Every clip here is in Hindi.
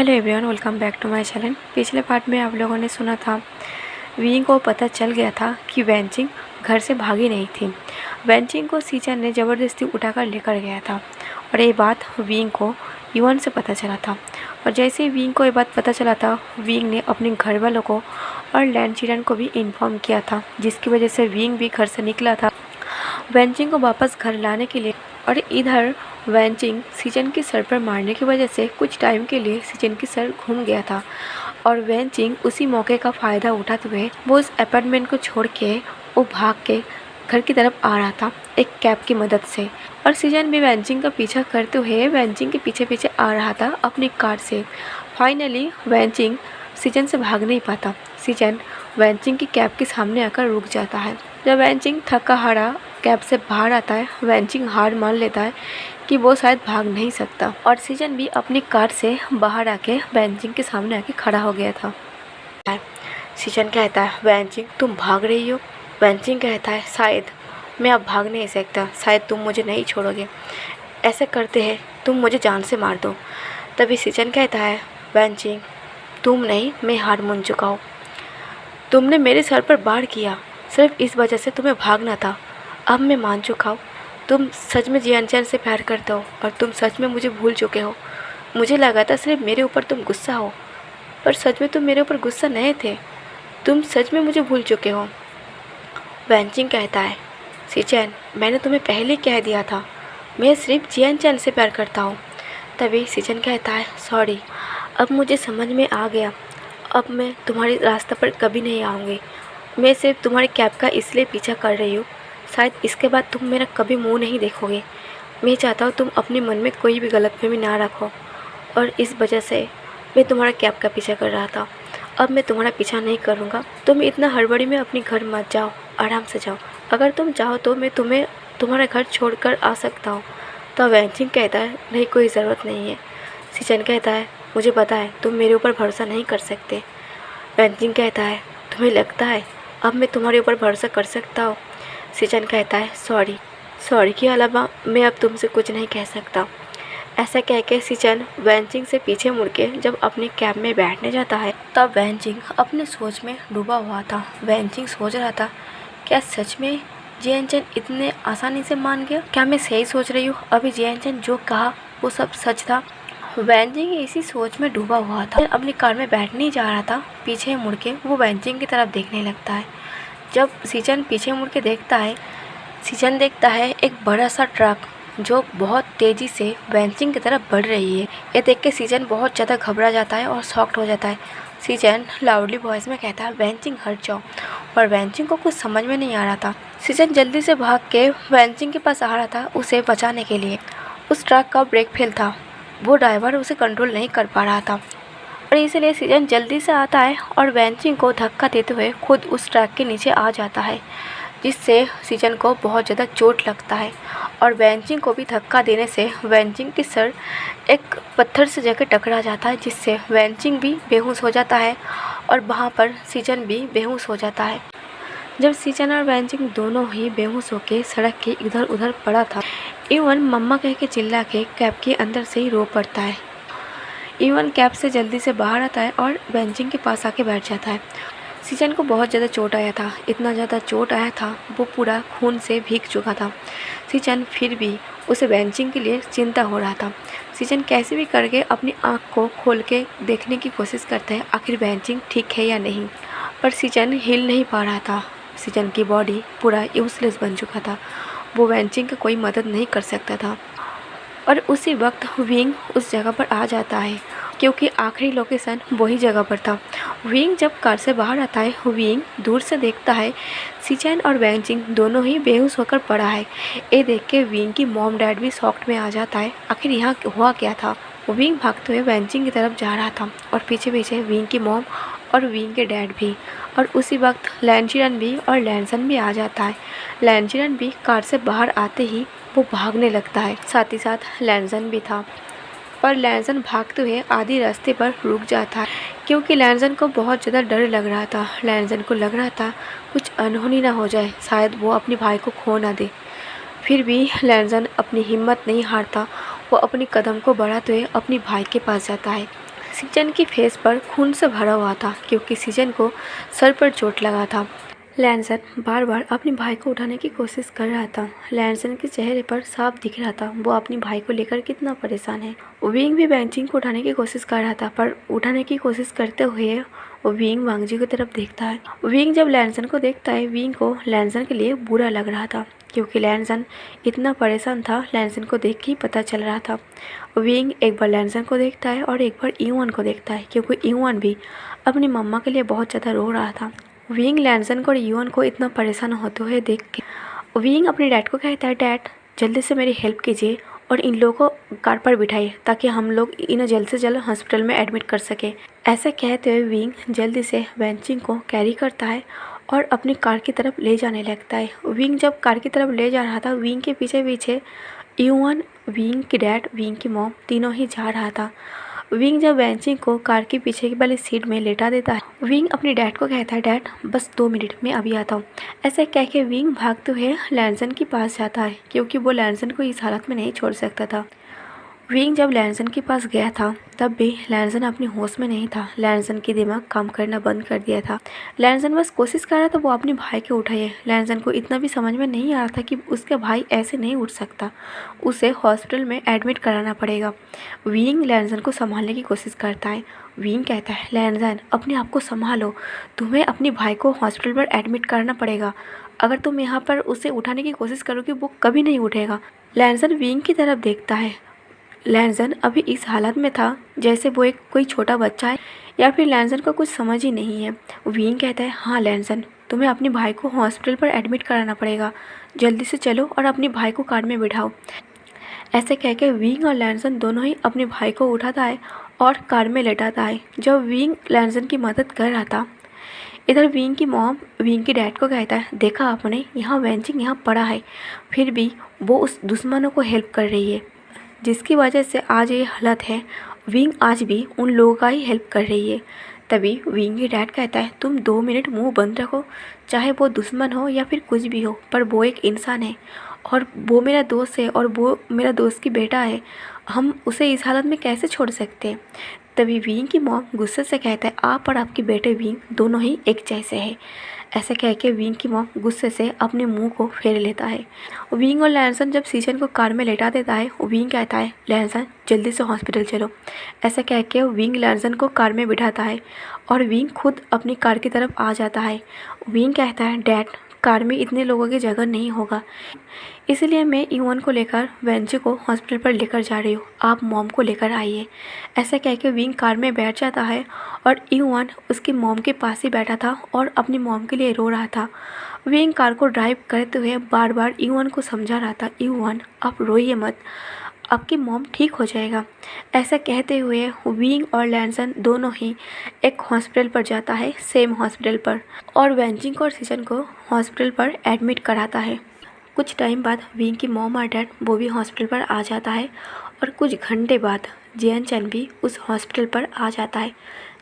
Hello everyone, welcome back to my channel. पिछले पार्ट में आप लोगों ने सुना था विंग को पता चल गया था कि वैनचिंग घर से भागी नहीं थी। वैनचिंग को सीचन ने ज़बरदस्ती उठाकर लेकर गया था और ये बात विंग को युवन से पता चला था। और जैसे ही विंग को ये बात पता चला था, विंग ने अपने घर वालों को और लैंडचिरन को भी इन्फॉर्म किया था, जिसकी वजह से विंग भी घर से निकला था वैनचिंग को वापस घर लाने के लिए। और इधर वैनचिंग सीजन की सर पर मारने की वजह से कुछ टाइम के लिए सीजन की सर घूम गया था और वैनचिंग उसी मौके का फ़ायदा उठाते हुए वो उस अपार्टमेंट को छोड़ के वो भाग के घर की तरफ आ रहा था एक कैब की मदद से। और सीजन भी वैनचिंग का पीछा करते हुए वैनचिंग के पीछे पीछे आ रहा था अपनी कार से। फाइनली वैनचिंग सीजन से भाग नहीं पाता। सीजन वैनचिंग की कैब के सामने आकर रुक जाता है। जब वैनचिंग थका हारा कैब से बाहर आता है, वैनचिंग हार मान लेता है कि वो शायद भाग नहीं सकता और सीजन भी अपनी कार से बाहर आके वैनचिंग के सामने आके खड़ा हो गया था। सीजन कहता है, वैनचिंग तुम भाग रही हो? वैनचिंग कहता है, शायद मैं अब भाग नहीं सकता, शायद तुम मुझे नहीं छोड़ोगे, ऐसे करते हैं तुम मुझे जान से मार दो। तभी सीजन कहता है, वैनचिंग तुम नहीं, मैं हार मान चुका हूँ। तुमने मेरे सर पर वार किया, सिर्फ इस वजह से तुम्हें भागना था। अब मैं मान चुका हूँ, तुम सच में जियानचैन से प्यार करते हो और तुम सच में मुझे भूल चुके हो। मुझे लगा था सिर्फ मेरे ऊपर तुम गुस्सा हो, पर सच में तुम मेरे ऊपर गुस्सा नहीं थे, तुम सच में मुझे भूल चुके हो। वैनचिंग कहता है, सीचैन मैंने तुम्हें पहले कह दिया था, मैं सिर्फ जियानचैन से प्यार करता हूँ। तभी सीचैन कहता है, सॉरी, अब मुझे समझ में आ गया, अब मैं तुम्हारे रास्ते पर कभी नहीं आऊँगी। मैं सिर्फ तुम्हारी कैब का इसलिए पीछा कर रही हूँ, शायद इसके बाद तुम मेरा कभी मुंह नहीं देखोगे। मैं चाहता हूँ तुम अपने मन में कोई भी गलतफहमी ना रखो और इस वजह से मैं तुम्हारा कैब का पीछा कर रहा था। अब मैं तुम्हारा पीछा नहीं करूँगा। तुम इतना हड़बड़ी में अपने घर मत जाओ, आराम से जाओ। अगर तुम चाहो तो मैं तुम्हें तुम्हारा घर छोड़कर आ सकता हूँ। तो वैनचिंग कहता है, नहीं, कोई ज़रूरत नहीं है। सीचन कहता है, मुझे पता है तुम मेरे ऊपर भरोसा नहीं कर सकते। वैनचिंग कहता है, तुम्हें लगता है अब मैं तुम्हारे ऊपर भरोसा कर सकता हूँ? सीचन कहता है, सॉरी के अलावा मैं अब तुमसे कुछ नहीं कह सकता। ऐसा कह के सीचन वैनचिंग से पीछे मुड़ के जब अपने कैब में बैठने जाता है, तब वैनचिंग अपने सोच में डूबा हुआ था। वैनचिंग सोच रहा था, क्या सच में जियानचैन इतने आसानी से मान गया? क्या मैं सही सोच रही हूँ? अभी जियानचैन जो कहा वो सब सच था? वैनचिंग इसी सोच में डूबा हुआ था। अपनी कार में बैठने ही जा रहा था, पीछे मुड़ के वो वैनचिंग की तरफ देखने लगता है। जब सीचन पीछे मुड़ के देखता है, सीचन देखता है एक बड़ा सा ट्रक जो बहुत तेज़ी से वैनचिंग की तरफ बढ़ रही है। ये देख के सीचन बहुत ज़्यादा घबरा जाता है और शॉक्ड हो जाता है। सीचन लाउडली वॉइस में कहता है, वैनचिंग हट जाओ। पर वैनचिंग को कुछ समझ में नहीं आ रहा था। सीचन जल्दी से भाग के वैनचिंग के पास आ रहा था उसे बचाने के लिए। उस ट्रक का ब्रेक फेल था, वो ड्राइवर उसे कंट्रोल नहीं कर पा रहा था और इसलिए सीजन जल्दी से आता है और वैनचिंग को धक्का देते हुए खुद उस ट्रक के नीचे आ जाता है, जिससे सीजन को बहुत ज़्यादा चोट लगता है। और वैनचिंग को भी धक्का देने से वैनचिंग की सर एक पत्थर से जाकर टकरा जाता है, जिससे वैनचिंग भी बेहोश हो जाता है और वहाँ पर सीजन भी बेहोश हो जाता है। जब सीजन और वैनचिंग दोनों ही बेहोश होकर सड़क के इधर उधर पड़ा था, इवन मम्मा कह के चिल्ला के कैब के अंदर से ही रो पड़ता है। इवन कैब से जल्दी से बाहर आता है और वैनचिंग के पास आके बैठ जाता है। सीजन को बहुत ज़्यादा चोट आया था, इतना ज़्यादा चोट आया था वो पूरा खून से भीग चुका था। सीजन फिर भी उसे वैनचिंग के लिए चिंता हो रहा था। सीजन कैसे भी करके अपनी आँख को खोल के देखने की कोशिश करता है आखिर वैनचिंग ठीक है या नहीं, पर सीजन हिल नहीं पा रहा था। सीजन की बॉडी पूरा यूजलेस बन चुका था, वो वैनचिंग का कोई मदद नहीं कर सकता था। और उसी वक्त विंग उस जगह पर आ जाता है, क्योंकि आखिरी लोकेशन वही जगह पर था। विंग जब कार से बाहर आता है, विंग दूर से देखता है सीचैन और वैनचिंग दोनों ही बेहोश होकर पड़ा है। ये देख के विंग की मॉम डैड भी शॉक्ड में आ जाता है, आखिर यहाँ हुआ क्या था। विंग भागते हुए वैनचिंग की तरफ जा रहा था और पीछे पीछे विंग की मॉम और विंग के डैड भी। और उसी वक्त लैंचिरन भी और लैंसन भी आ जाता है। लैंचिरन भी कार से बाहर आते ही वो भागने लगता है, साथ ही साथ लैंसन भी था। पर लैंसन भागते हुए आधी रास्ते पर रुक जाता है, क्योंकि लैंसन को बहुत ज़्यादा डर लग रहा था। लैंसन को लग रहा था कुछ अनहोनी ना हो जाए, शायद वो अपने भाई को खो ना दे। फिर भी लैंसन अपनी हिम्मत नहीं हारता, वो अपनी कदम को बढ़ाते हुए अपने भाई के पास जाता है। सीजन की फेस पर खून से भरा हुआ था क्योंकि सीजन को सर पर चोट लगा था। लैंसन बार बार अपने भाई को उठाने की कोशिश कर रहा था। लैंसन के चेहरे पर साफ दिख रहा था वो अपने भाई को लेकर कितना परेशान है। विंग भी वेंचिंग को उठाने की कोशिश कर रहा था, पर उठाने की कोशिश करते हुए विंग वांगजी की तरफ देखता है। विंग जब लैंसन को देखता है, विंग को लैंसन के लिए बुरा लग रहा था क्योंकि लैंसन इतना परेशान था। लैंसन को देख के ही पता चल रहा था। विंग एक बार लैंसन को देखता है और एक बार इवन को देखता है क्योंकि इवन भी अपनी मम्मा के लिए बहुत ज़्यादा रो रहा था। विंग लैंसन को और इवन को इतना परेशान होते हुए देख के विंग अपने डैड को कहता है, डैड जल्दी से मेरी हेल्प कीजिए और इन लोगों को कार पर बिठाइए ताकि हम लोग इन्हें जल्द से जल्द हॉस्पिटल में एडमिट कर सके। ऐसा कहते हुए विंग जल्दी से वेंचिंग को कैरी करता है और अपनी कार की तरफ ले जाने लगता है। विंग जब कार की तरफ ले जा रहा था, विंग के पीछे पीछे इवन, विंग की डैड, विंग की मॉम तीनों ही जा रहा था। विंग जब वेंचिंग को कार के पीछे की वाली सीट में लेटा देता है, विंग अपने डैड को कहता है, डैड बस 2 मिनट में अभी आता हूँ। ऐसा कह के विंग भागते हुए लैंसन के पास जाता है क्योंकि वो लैंसन को इस हालत में नहीं छोड़ सकता था। विंग जब लैंसन के पास गया था तब भी लैंसन अपनी होश में नहीं था। लैंसन की दिमाग काम करना बंद कर दिया था। लैंसन बस कोशिश कर रहा था वो अपने भाई को उठाए। लैंसन को इतना भी समझ में नहीं आ रहा था कि उसका भाई ऐसे नहीं उठ सकता, उसे हॉस्पिटल में एडमिट कराना पड़ेगा। विंग लैंसन को संभालने की कोशिश करता है। विंग कहता है, लैंसन अपने आप को संभालो, तुम्हें अपने भाई को हॉस्पिटल पर एडमिट कराना पड़ेगा। अगर तुम यहाँ पर उसे उठाने की कोशिश करोगे वो कभी नहीं उठेगा। लैंसन विंग की तरफ देखता है। लैंसन अभी इस हालत में था जैसे वो एक कोई छोटा बच्चा है या फिर लैंसन को कुछ समझ ही नहीं है। विंग कहता है, हाँ लैंसन तुम्हें अपने भाई को हॉस्पिटल पर एडमिट कराना पड़ेगा, जल्दी से चलो और अपने भाई को कार में बिठाओ। ऐसे कह के विंग और लैंसन दोनों ही अपने भाई को उठाता है और कार में लेटाता है। जब विंग लैंसन की मदद कर रहा था, इधर विंग की मॉम विंग के डैड को कहता है, देखा आपने यहाँ वेंचिंग यहाँ पड़ा है, फिर भी वो उस दुश्मनों को हेल्प कर रही है जिसकी वजह से आज ये हालत है। विंग आज भी उन लोगों का ही हेल्प कर रही है। तभी विंग के डैड कहता है, तुम 2 मिनट मुंह बंद रखो, चाहे वो दुश्मन हो या फिर कुछ भी हो, पर वो एक इंसान है और वो मेरा दोस्त है और वो मेरा दोस्त की बेटा है, हम उसे इस हालत में कैसे छोड़ सकते हैं। तभी विंग की मॉम गुस्से से कहता है, आप और आपके बेटे विंग दोनों ही एक जैसे हैं। ऐसे कह के विंग की मॉम गुस्से से अपने मुंह को फेर लेता है। विंग और लैंसन जब सीजन को कार में लेटा देता है, विंग कहता है, लैंसन जल्दी से हॉस्पिटल चलो। ऐसा कह के विंग लैंसन को कार में बिठाता है और विंग खुद अपनी कार की तरफ आ जाता है। विंग कहता है, डैड कार में इतने लोगों की जगह नहीं होगा, इसलिए मैं इवन को लेकर वेंची को हॉस्पिटल पर लेकर जा रही हूँ, आप मॉम को लेकर आइए। ऐसा कह के विंग कार में बैठ जाता है और इवन उसकी मॉम के पास ही बैठा था और अपनी मॉम के लिए रो रहा था। विंग कार को ड्राइव करते हुए बार बार इवन को समझा रहा था, इवन आप रोइए मत, आपकी मॉम ठीक हो जाएगा। ऐसा कहते हुए विंग और लैंसन दोनों ही एक हॉस्पिटल पर जाता है, सेम हॉस्पिटल पर, और वेंचिंग और सीजन को हॉस्पिटल पर एडमिट कराता है। कुछ टाइम बाद विंग की मॉम और डैड वो भी हॉस्पिटल पर आ जाता है और कुछ घंटे बाद जियान चन भी उस हॉस्पिटल पर आ जाता है।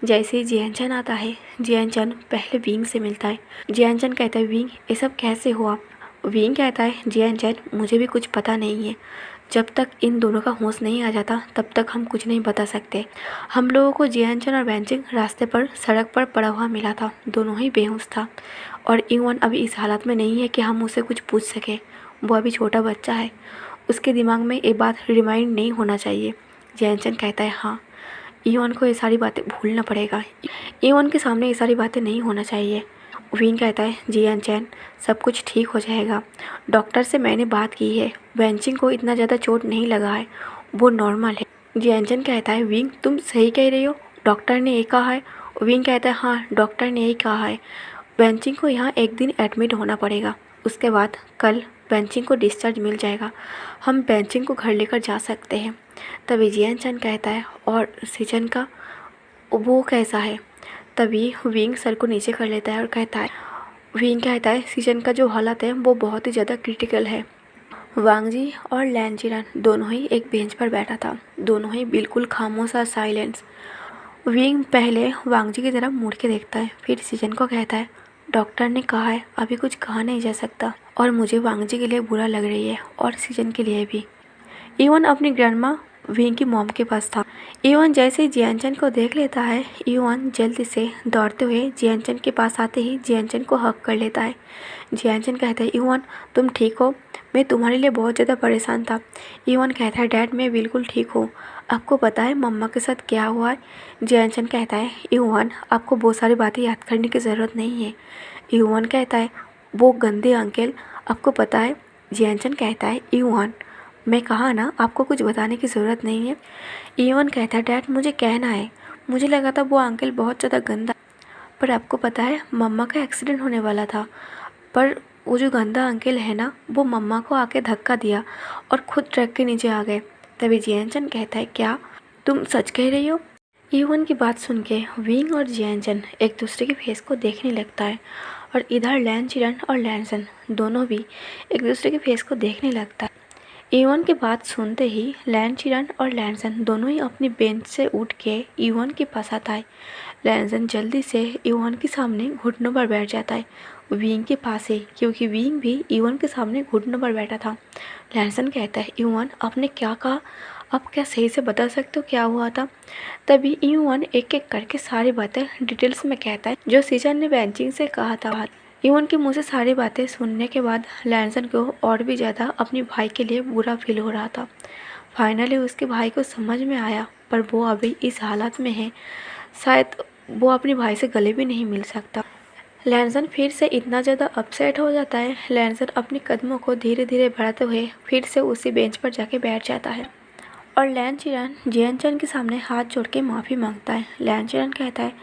जैसे ही जियान चन आता है, जियान चन पहले विंग से मिलता है। जियान चन कहता है, विंग ये सब कैसे हुआ। विंग कहता है, जियान चन मुझे भी कुछ पता नहीं है, जब तक इन दोनों का होश नहीं आ जाता तब तक हम कुछ नहीं बता सकते। हम लोगों को जियान चन और वेंचिंग रास्ते पर सड़क पर पड़ा हुआ मिला था, दोनों ही बेहोश था और इवन अभी इस हालत में नहीं है कि हम उसे कुछ पूछ सकें। वो अभी छोटा बच्चा है, उसके दिमाग में ये बात रिमाइंड नहीं होना चाहिए। जियान चन कहता है, हाँ इवन को ये सारी बातें भूलना पड़ेगा, इवन के सामने ये सारी बातें नहीं होना चाहिए। विंग कहता है, जियान चैन सब कुछ ठीक हो जाएगा, डॉक्टर से मैंने बात की है, वेंचिंग को इतना ज़्यादा चोट नहीं लगा है, वो नॉर्मल है। जियान चैन कहता है, विंग तुम सही कह रही हो, डॉक्टर ने ये कहा है। विंग कहता है, हाँ डॉक्टर ने यही कहा है, वेंचिंग को यहाँ एक दिन एडमिट होना पड़ेगा, उसके बाद कल वेंचिंग को डिस्चार्ज मिल जाएगा, हम वेंचिंग को घर लेकर जा सकते हैं। तभी जियान चैन कहता है, और सीजन का वो कैसा है। तभी विंग सर को नीचे कर लेता है और कहता है, विंग कहता है, सीजन का जो हालत है वो बहुत ही ज़्यादा क्रिटिकल है। वांगजी और लैंजिरन दोनों ही एक बेंच पर बैठा था, दोनों ही बिल्कुल खामोश और साइलेंस। विंग पहले वांगजी की तरफ मुड़ के देखता है, फिर सीजन को कहता है, डॉक्टर ने कहा है अभी कुछ कहा नहीं जा सकता, और मुझे वांगजी के लिए बुरा लग रही है और सीजन के लिए भी। इवन अपनी ग्रैंडमा विंग की मॉम के पास था। ईवान जैसे ही जियानचन को देख लेता है, ईवान जल्दी से दौड़ते हुए जियानचन के पास आते ही जियानचन को हक कर लेता है। जियानचन कहता है, ईवान तुम ठीक हो? मैं तुम्हारे लिए बहुत ज़्यादा परेशान था। ईवान कहता है, डैड मैं बिल्कुल ठीक हूँ। आपको पता है मम्मा के साथ क्या हुआ है? जियानचन कहता है, ईवान आपको बहुत सारी बातें याद करने की ज़रूरत नहीं है। ईवान कहता है, वो गंदे अंकल, आपको पता है? जियानचन कहता है, ईवान मैं कहा ना आपको कुछ बताने की ज़रूरत नहीं है। ईवान कहता है, डैड मुझे कहना है, मुझे लगा था वो अंकल बहुत ज़्यादा गंदा, पर आपको पता है मम्मा का एक्सीडेंट होने वाला था, पर वो जो गंदा अंकल है ना वो मम्मा को आके धक्का दिया और खुद ट्रक के नीचे आ गए। तभी जियानचन कहता है, क्या तुम सच कह रही हो? ईवान की बात सुन के विंग और जियानचन एक दूसरे के फेस को देखने लगता है और इधर लैनचिरन और लैनसन दोनों भी एक दूसरे के फेस को देखने लगता है। ईवान की बात सुनते ही लैनचिरन और लैनसन दोनों ही अपनी बेंच से उठ के ईवान के पास आता है। लैनसन जल्दी से ईवान के सामने घुटनों पर बैठ जाता है, विंग के पास है, क्योंकि विंग भी ईवान के सामने घुटनों पर बैठा था। लैनसन कहता है, ईवान आपने क्या कहा? आप क्या सही से बता सकते हो क्या हुआ था? तभी ईवान एक एक करके सारी बातें डिटेल्स में कहता है जो सीजन ने बेंचिंग से कहा था। ईवान के मुँह से सारी बातें सुनने के बाद लैनसन को और भी ज़्यादा अपने भाई के लिए बुरा फील हो रहा था। फाइनली उसके भाई को समझ में आया, पर वो अभी इस हालत में है, शायद वो अपने भाई से गले भी नहीं मिल सकता। लैनसन फिर से इतना ज़्यादा अपसेट हो जाता है। लैनसन अपने कदमों को धीरे धीरे बढ़ाते हुए फिर से उसी बेंच पर जाके बैठ जाता है और लैनचिरन जियानचन के सामने हाथ जोड़ के माफ़ी मांगता है। लैनचिरन कहता है,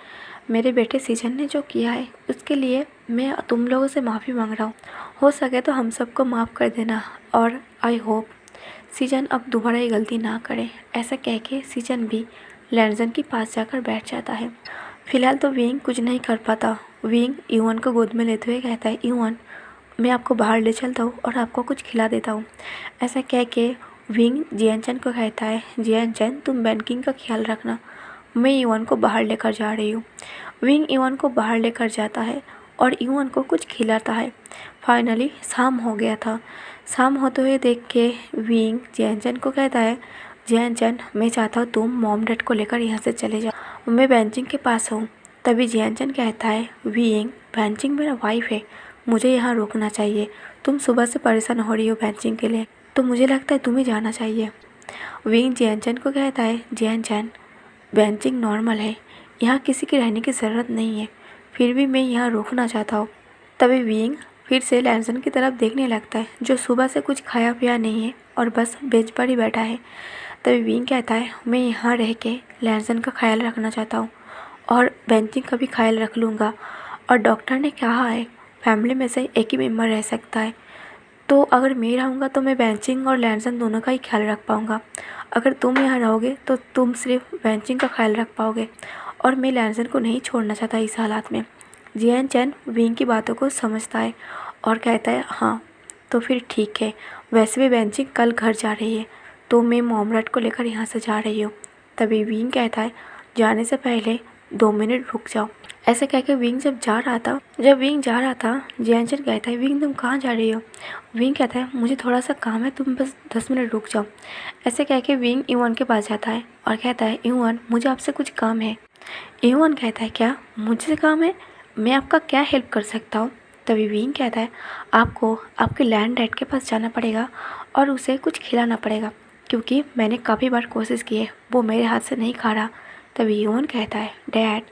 मेरे बेटे सीजन ने जो किया है उसके लिए मैं तुम लोगों से माफ़ी मांग रहा हूँ। हो सके तो हम सबको माफ़ कर देना और आई होप सीजन अब दोबारा ये गलती ना करे। ऐसा कह के सीजन भी लैनसन के पास जाकर बैठ जाता है। फिलहाल तो विंग कुछ नहीं कर पाता। विंग ईवान को गोद में लेते हुए कहता है, ईवान मैं आपको बाहर ले चलता हूँ और आपको कुछ खिला देता हूँ। ऐसा कह के विंग जियानचन को कहता है, जियानचन तुम बैंकिंग का ख्याल रखना, मैं ईवान को बाहर लेकर जा रही हूँ। विंग ईवान को बाहर लेकर जाता है और ईवान को कुछ खिलाता है। फाइनली शाम हो गया था। शाम होते हुए देख के विंग जियानचन को कहता है, जियानचन मैं चाहता हूँ तुम मॉम डैड को लेकर यहाँ से चले जाओ, मैं बेंचिंग के पास हूँ। तभी जियानचन कहता है, विंग बेंचिंग मेरा वाइफ है, मुझे यहाँ रोकना चाहिए। तुम सुबह से परेशान हो रही हो बेंचिंग के लिए, तो मुझे लगता है तुम्हें जाना चाहिए। विंग जियानचन को कहता है, जियानचन बेंचिंग नॉर्मल है, यहाँ किसी के रहने की ज़रूरत नहीं है, फिर भी मैं यहाँ रोकना चाहता हूँ। तभी विंग फिर से लैनसन की तरफ देखने लगता है जो सुबह से कुछ खाया पिया नहीं है और बस बेंच पर ही बैठा है। तभी विंग कहता है, मैं यहाँ रह के लैनसन का ख्याल रखना चाहता हूँ और बेंचिंग का भी ख्याल रख लूँगा, और डॉक्टर ने कहा है फैमिली में से एक ही मेम्बर रह सकता है, तो अगर मैं रहूँगा तो मैं बेंचिंग और लैनसन दोनों का ही ख्याल रख पाऊँगा। अगर तुम यहाँ रहोगे तो तुम सिर्फ बेंचिंग का ख्याल रख पाओगे, और मैं लैनसन को नहीं छोड़ना चाहता इस हालात में। जियानचन विंग की बातों को समझता है और कहता है, हाँ तो फिर ठीक है, वैसे भी बेंचिंग कल घर जा रही है, तो मैं मॉम डैड को लेकर यहाँ से जा रही हूँ। तभी विंग कहता है, जाने से पहले 2 मिनट रुक जाओ। ऐसे कह के विंग जब विंग जा रहा था जियानचन कहता है, विंग तुम कहाँ जा रही हो? विंग कहता है, मुझे थोड़ा सा काम है, तुम बस 10 मिनट रुक जाओ। ऐसे कह के विंग ईवान के पास जाता है और कहता है, ईवान मुझे आपसे कुछ काम है। ईवान कहता है, क्या मुझसे काम है? मैं आपका क्या हेल्प कर सकता हूँ? तभी विंग कहता है, आपको आपके लैंड डैड के पास जाना पड़ेगा और उसे कुछ खिलाना पड़ेगा, क्योंकि मैंने काफ़ी बार कोशिश की है, वो मेरे हाथ से नहीं खा रहा। तभी ईवान कहता है, डैड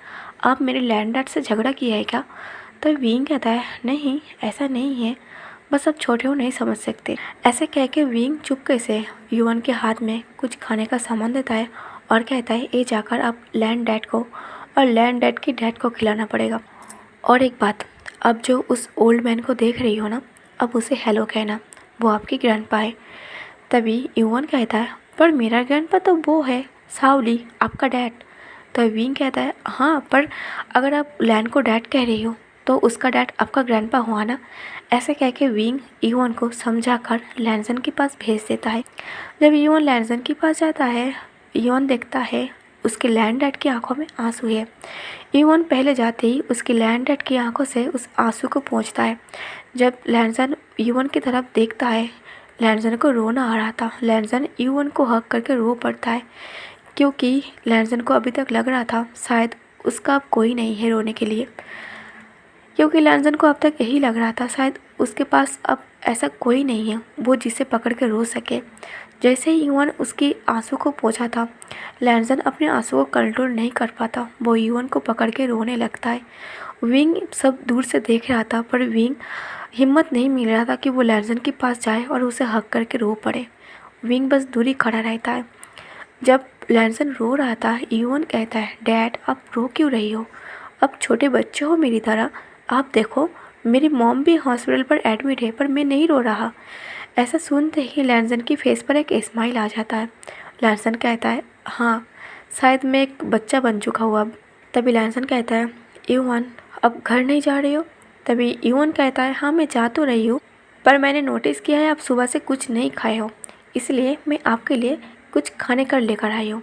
आप मेरे लैंड डैड से झगड़ा किया है क्या? तभी विंग कहता है, नहीं ऐसा नहीं है, बस आप छोटे हो नहीं समझ सकते। ऐसे कह के विंग चुपके से ईवान के हाथ में कुछ खाने का सामान देता है और कहता है, ये जाकर आप लैंड डैड को और लैंड डैड की डैड को खिलाना पड़ेगा। और एक बात, अब जो उस ओल्ड मैन को देख रही हो ना, अब उसे हेलो कहना, वो आपकी ग्रैंडपा है। तभी ईवान कहता है, पर मेरा ग्रैंडपा तो वो है सावली, आपका डैड। तो विंग कहता है, हाँ पर अगर आप लैंड को डैड कह रही हो तो उसका डैड आपका ग्रैंडपा हुआ ना। ऐसे कह के विंग ईवान को समझाकर लैनसन के पास भेज देता है। जब ईवान लैनसन के पास जाता है, ईवान देखता है उसके लैंड डैड की आंखों में आंसू है। ईवान पहले जाते ही उसके लैंड डैड की आंखों से उस आंसू को पोंछता है। जब लैनसन ईवान की तरफ देखता है, लैनजन को रोना आ रहा था। लैनजन ईवन को हक करके रो पड़ता है, क्योंकि लैनजन को अभी तक लग रहा था शायद उसका अब कोई नहीं है रोने के लिए। क्योंकि लैनजन को अब तक यही लग रहा था शायद उसके पास अब ऐसा कोई नहीं है वो जिसे पकड़ के रो सके। जैसे ही ईवन उसकी आंसू को पोंछा था, लैनजन अपने आंसू को कंट्रोल नहीं कर पाता। वो ईवन को पकड़ के रोने लगता है। विंग सब दूर से देख रहा था, पर विंग हिम्मत नहीं मिल रहा था कि वो लैनजन के पास जाए और उसे हक करके रो पड़े। विंग बस दूरी खड़ा रहता है। जब लैनजन रो रहा था, ईवन कहता है, डैड आप रो क्यों रही हो? अब छोटे बच्चे हो मेरी तरह। आप देखो मेरी मॉम भी हॉस्पिटल पर एडमिट है, पर मैं नहीं रो रहा। ऐसा सुनते ही लैनजन की फेस पर एक स्माइल आ जाता है। लैनजन कहता है, हाँ शायद मैं एक बच्चा बन चुका हूँ अब। तभी लैनजन कहता है, ईवन अब घर नहीं जा रही हो? तभी ईवन कहता है, हाँ मैं जा तो रही हूँ, पर मैंने नोटिस किया है आप सुबह से कुछ नहीं खाए हो, इसलिए मैं आपके लिए कुछ खाने कर लेकर आई हूँ।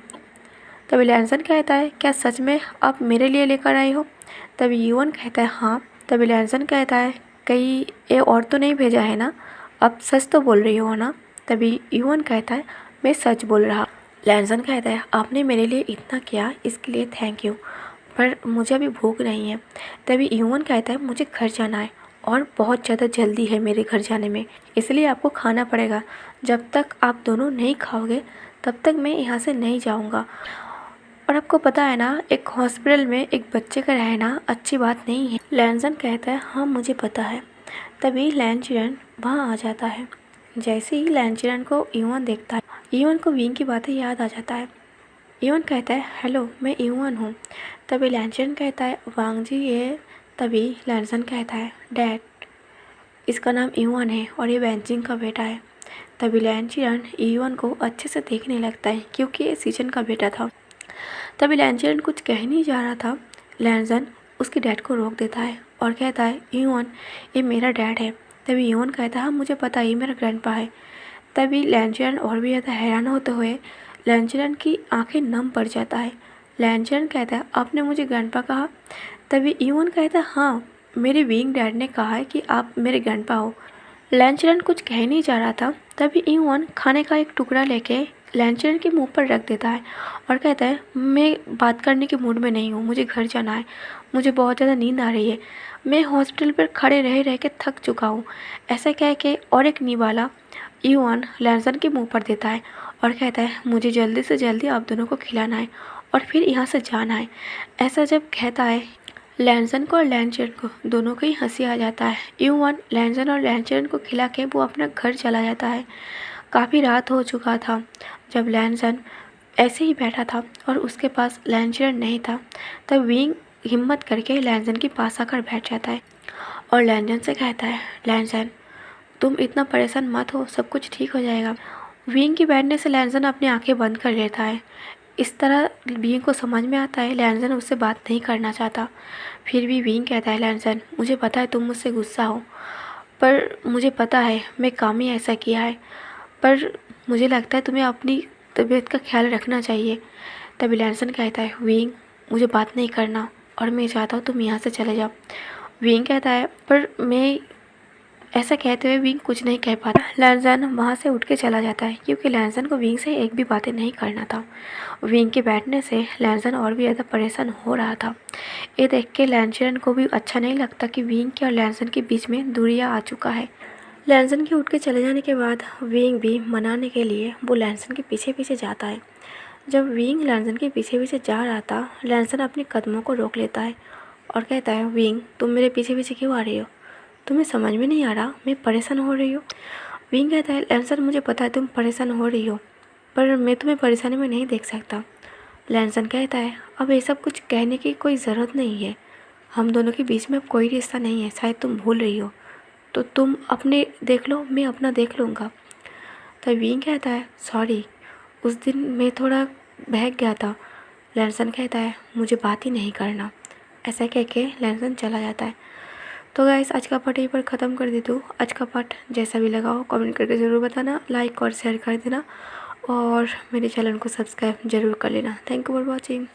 तभी लैनजन कहता है, क्या सच में आप मेरे लिए लेकर आई हो? तभी ईवन कहता है, हाँ। तभी लैनजन कहता है, कहीं ये और तो नहीं भेजा है ना? आप सच तो बोल रही हो ना? तभी ईवन कहता है, मैं सच बोल रहा। लैनजन कहता है, आपने मेरे लिए इतना किया इसके लिए थैंक यू, पर मुझे अभी भूख नहीं है। तभी ईवन कहता है, मुझे घर जाना है और बहुत ज़्यादा जल्दी है मेरे घर जाने में, इसलिए आपको खाना पड़ेगा। जब तक आप दोनों नहीं खाओगे तब तक मैं यहाँ से नहीं जाऊँगा। और आपको पता है ना, एक हॉस्पिटल में एक बच्चे का रहना अच्छी बात नहीं है। लैनजन कहता है, हाँ मुझे पता है। तभी लैनचिरन वहाँ आ जाता है। जैसे ही लैनचिरन को ईवन देखता है, ईवन को विंग की बातें याद आ जाता है। ईवन कहता है, हेलो मैं ईवन हूँ। तभी लैनचिरन कहता है, वांग जी ये। तभी लैनसन कहता है, डैड इसका नाम ईवन है और ये वेंजिंग का बेटा है। तभी लैनचिरन ईवन को अच्छे से देखने लगता है, क्योंकि ये सीजन का बेटा था। तभी लैनचिरन कुछ कह नहीं जा रहा था। लैनसन उसके डैड को रोक देता है और कहता है, ईवन ये मेरा डैड है। तभी ईवन कहता है, हाँ मुझे पता है ये मेरा ग्रैंडपा है। तभी लैनचिरन और भी ज़्यादा हैरान होते हुए लैनचिरन की आंखें नम पड़ जाता है। लैनचिरन कहता है, आपने मुझे ग्रैंडपा कहा? तभी ईवन कहता है, हाँ मेरे विंग डैड ने कहा है कि आप मेरे ग्रैंडपा हो। लैनचिरन कुछ कह नहीं जा रहा था। तभी ईवन खाने का एक टुकड़ा लेके लैनचिरन के मुंह पर रख देता है और कहता है, मैं बात करने के मूड में नहीं हूँ, मुझे घर जाना है, मुझे बहुत ज़्यादा नींद आ रही है, मैं हॉस्पिटल पर खड़े रह रह के थक चुका हूँ। ऐसा कह के और एक निवाला ईवन लैनसन के मुंह पर देता है और कहता है, मुझे जल्दी से जल्दी आप दोनों को खिलाना है और फिर यहाँ से जाना है। ऐसा जब कहता है, लैनसन को और लैनचिरन को दोनों को ही हंसी आ जाता है। ईवन लैनसन और लैनचिरन को खिला के वो अपना घर चला जाता है। काफ़ी रात हो चुका था जब लैनसन ऐसे ही बैठा था और उसके पास लैनचिरन नहीं था। तब विंग हिम्मत करके लैनसन के पास आकर बैठ जाता है और लैनसन से कहता है, लैनसन तुम इतना परेशान मत हो, सब कुछ ठीक हो जाएगा। विंग के बैठने से लैनसन अपनी आंखें बंद कर लेता है। इस तरह विंग को समझ में आता है लैनसन उससे बात नहीं करना चाहता। फिर भी विंग कहता है, लैनसन मुझे पता है तुम मुझसे गुस्सा हो, पर मुझे पता है मैं काम ही ऐसा किया है, पर मुझे लगता है तुम्हें अपनी तबीयत का ख्याल रखना चाहिए। तभी लैनसन कहता है, विंग मुझे बात नहीं करना और मैं चाहता हूँ तुम यहाँ से चले जाओ। विंग कहता है, पर मैं ऐसा कहते हुए विंग कुछ नहीं कह पाता। लैनसन वहाँ से उठ के चला जाता है, क्योंकि लैनसन को विंग से एक भी बातें नहीं करना था। विंग के बैठने से लैनसन और भी ज़्यादा परेशान हो रहा था। ये देख के लैनचिरन को भी अच्छा नहीं लगता कि विंग के और लैनसन के बीच में दूरियाँ आ चुका है। लैनसन के उठ के चले जाने के बाद विंग भी मनाने के लिए वो लैनसन के पीछे पीछे जाता है। जब विंग लैनसन के पीछे पीछे जा रहा था, लैनसन अपने कदमों को रोक लेता है और कहता है, विंग तुम मेरे पीछे पीछे क्यों आ रही हो? तुम्हें समझ में नहीं आ रहा मैं परेशान हो रही हूँ? विंग कहता है, लैनसन मुझे पता है तुम परेशान हो रही हो, पर मैं तुम्हें परेशानी में नहीं देख सकता। लैनसन कहता है, अब ये सब कुछ कहने की कोई ज़रूरत नहीं है, हम दोनों के बीच में अब कोई रिश्ता नहीं है, शायद तुम भूल रही हो, तो तुम अपने देख लो, मैं अपना देख लूँगा। तब विंग कहता है, सॉरी उस दिन मैं थोड़ा बहक गया था। लैनसन कहता है, मुझे बात ही नहीं करना। ऐसा कह के लैनसन चला जाता है। तो गाइस आज का पार्ट यहीं पर ख़त्म कर देती हूँ। आज का पार्ट जैसा भी लगा हो कमेंट करके ज़रूर बताना, लाइक और शेयर कर देना और मेरे चैनल को सब्सक्राइब ज़रूर कर लेना। Thank you for watching.